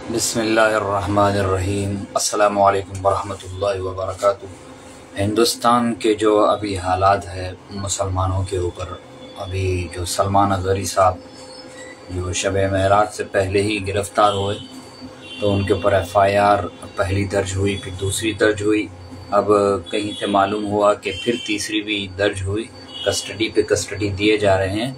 बिस्मिल्लाहिर्रहमानिर्रहीम। अस्सलामु अलैकुम वरहमतुल्लाहि वबरकातुहू। हिंदुस्तान के जो अभी हालात है मुसलमानों के ऊपर, अभी जो सलमान अज़हरी साहब जो शब महराज से पहले ही गिरफ़्तार हुए तो उनके ऊपर FIR पहली दर्ज हुई, फिर दूसरी दर्ज हुई, अब कहीं से मालूम हुआ कि फिर तीसरी भी दर्ज हुई। कस्टडी पे कस्टडी दिए जा रहे हैं।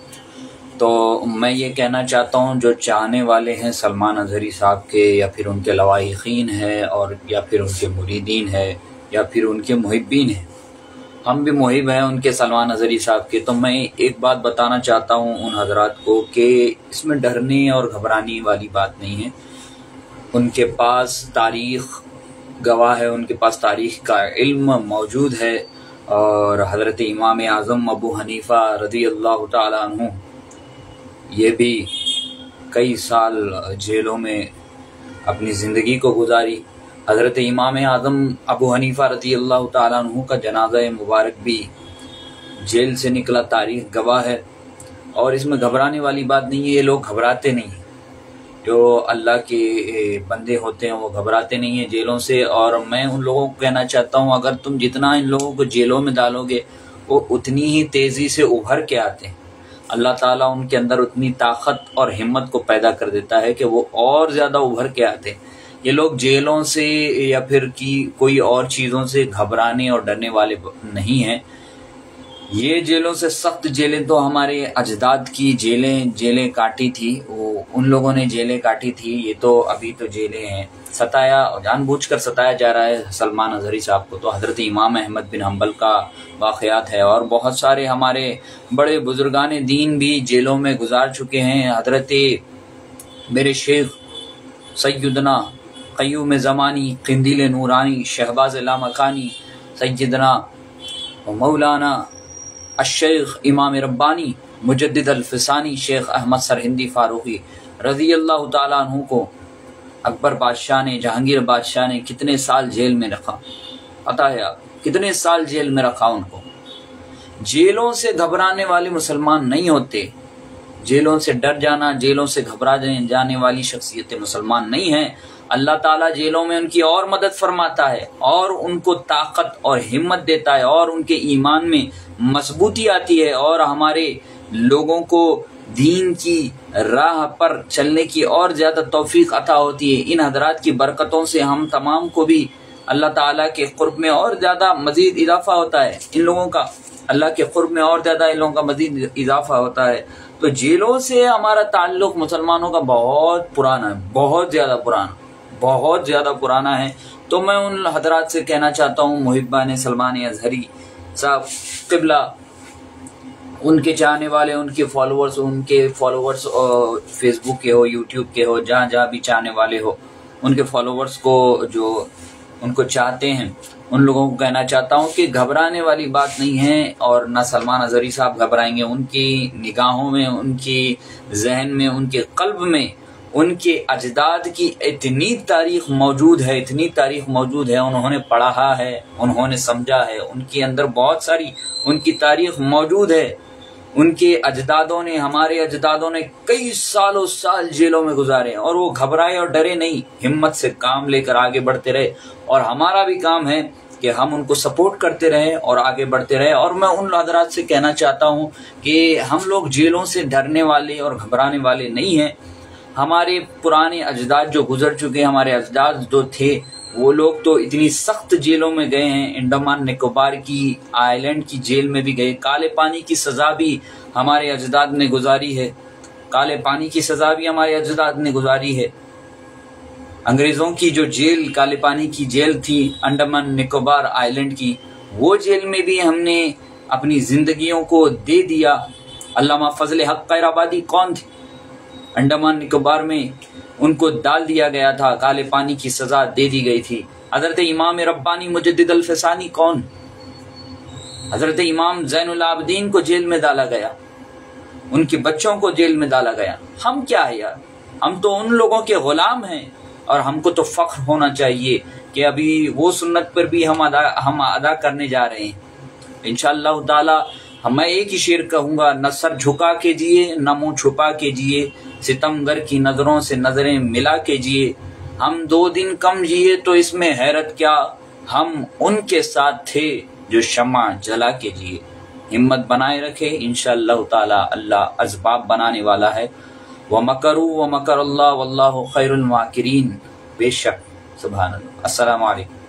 तो मैं ये कहना चाहता हूँ, जो चाहने वाले हैं सलमान अज़हरी साहब के, या फिर उनके लवाहिकीन है, और या फिर उनके मुरीदीन है, या फिर उनके मुहिब्बीन हैं, हम भी मुहिब हैं उनके सलमान अज़हरी साहब के, तो मैं एक बात बताना चाहता हूँ उन हजरात को कि इसमें डरने और घबराने वाली बात नहीं है। उनके पास तारीख़ गवाह है, उनके पास तारीख़ का इल्म मौजूद है। और हज़रत इमाम आज़म अबू हनीफ़ा रज़ी अल्लाह तआला अन्हु ये भी कई साल जेलों में अपनी ज़िंदगी को गुजारी। हज़रत इमाम आज़म अबू हनीफ़ा रज़ी अल्लाह तआला अन्हु का जनाज़ा मुबारक भी जेल से निकला, तारीख़ गवाह है। और इसमें घबराने वाली बात नहीं है, ये लोग घबराते नहीं हैं। जो अल्लाह के बंदे होते हैं वो घबराते नहीं हैं जेलों से। और मैं उन लोगों को कहना चाहता हूँ, अगर तुम जितना इन लोगों को जेलों में डालोगे वो उतनी ही तेज़ी से उभर के आते हैं। अल्लाह ताला उनके अंदर उतनी ताकत और हिम्मत को पैदा कर देता है कि वो और ज़्यादा उभर के आते हैं। ये लोग जेलों से या फिर की कोई और चीज़ों से घबराने और डरने वाले नहीं हैं। ये जेलों से सख्त जेलें तो हमारे अजदाद की जेलें काटी थी, वो उन लोगों ने जेलें काटी थी। ये तो अभी तो जेलें हैं। सताया, जानबूझकर सताया जा रहा है सलमान अज़हरी साहब को। तो हज़रत इमाम अहमद बिन हम्बल का वाक़यात है, और बहुत सारे हमारे बड़े बुजुर्गान दीन भी जेलों में गुजार चुके हैं। हज़रत मेरे शेख सैयदना क़य्यूम ज़मानी, क़िंदील नूरानी, शहबाज लामकानी, सैयदना मौलाना अश-शेख इमाम रब्बानी मुजद्दिद अल-फ़सानी शेख अहमद सरहिंदी फ़ारूक़ी रज़ी अल्लाह तआला अन्हु को अकबर बादशाह ने, जहांगीर बादशाह ने कितने साल जेल में रखा, पता है आप? कितने साल जेल में रखा उनको। जेलों से घबराने वाले मुसलमान नहीं होते। जेलों से डर जाना, जेलों से घबरा जाने वाली शख्सियतें मुसलमान नहीं हैं। अल्लाह ताला जेलों में उनकी और मदद फरमाता है, और उनको ताकत और हिम्मत देता है, और उनके ईमान में मजबूती आती है, और हमारे लोगों को दीन की राह पर चलने की और ज़्यादा तौफीक अता होती है। इन हजरात की बरकतों से हम तमाम को भी अल्लाह ताला के क़ुर्ब में और ज़्यादा मज़ीद इजाफ़ा होता है। इन लोगों का अल्लाह के क़ुर्ब में और ज़्यादा इन लोगों का मज़ीद इजाफ़ा होता है। तो जेलों से हमारा ताल्लुक़ मुसलमानों का बहुत पुराना है, बहुत ज़्यादा पुराना है। तो मैं उन हजरात से कहना चाहता हूँ, मुहिब्बान सलमान अज़हरी साहब क़िबला, उनके चाहने वाले, उनके फॉलोवर्स फेसबुक के हो, यूट्यूब के हो, जहाँ भी चाहने वाले हो, उनके फॉलोवर्स को जो उनको चाहते हैं, उन लोगों को कहना चाहता हूँ कि घबराने वाली बात नहीं है। और ना सलमान अज़हरी साहब घबराएंगे। उनकी निगाहों में, उनकी जहन में, उनके कल्ब में उनके अजदाद की इतनी तारीख़ मौजूद है, उन्होंने पढ़ा है, उन्होंने समझा है, उनके अंदर बहुत सारी उनकी तारीख़ मौजूद है। उनके अजदादों ने, हमारे अजदादों ने कई सालों साल जेलों में गुजारे, और वो घबराए और डरे नहीं, हिम्मत से काम लेकर आगे बढ़ते रहे। और हमारा भी काम है कि हम उनको सपोर्ट करते रहें और आगे बढ़ते रहें। और मैं उन हज़रात से कहना चाहता हूँ कि हम लोग जेलों से डरने वाले और घबराने वाले नहीं हैं। हमारे पुराने अजदाद जो गुजर चुके, हमारे अजदाद जो थे, वो लोग तो इतनी सख्त जेलों में गए हैं। अंडमान निकोबार की आइलैंड की जेल में भी गए। काले पानी की सज़ा भी हमारे अजदाद ने गुजारी है। काले पानी की सज़ा भी हमारे अजदाद ने गुजारी है। अंग्रेज़ों की जो जेल, काले पानी की जेल थी अंडमान निकोबार आइलैंड की, वो जेल में भी हमने अपनी ज़िंदगियों को दे दिया। अल्लामा फजल हक कैराबादी कौन थे? अंडमान निकोबार में उनको डाल दिया गया था, काले पानी की सज़ा दे दी गई थी। हज़रत इमाम रब्बानी मुजद्दिद अल-फ़सानी कौन? हज़रत इमाम ज़ैनुल आबिदीन को जेल में डाला गया, उनके बच्चों को जेल में डाला गया। हम क्या है यार? हम तो उन लोगों के ग़ुलाम हैं, और हमको तो फ़ख्र होना चाहिए कि अभी वो सुन्नत पर भी हम अदा करने जा रहे हैं इंशाअल्लाह ताला। मैं एक ही शेर कहूँगा, न सर झुका के जिए, न मुँह छुपा के जिए, सितमगर की नज़रों से नज़रें मिला के जिए, हम 2 दिन कम जिए तो इसमें हैरत क्या, हम उनके साथ थे जो शम्मा जला के जिए। हिम्मत बनाए रखे, इंशाअल्लाह ताला अल्लाह असबाब बनाने वाला है। व मकरू व मकर अल्लाह वल्लाहु खैरुल माकिरीन। बेशक, सुभान अल्लाह। अस्सलामु अलैकुम।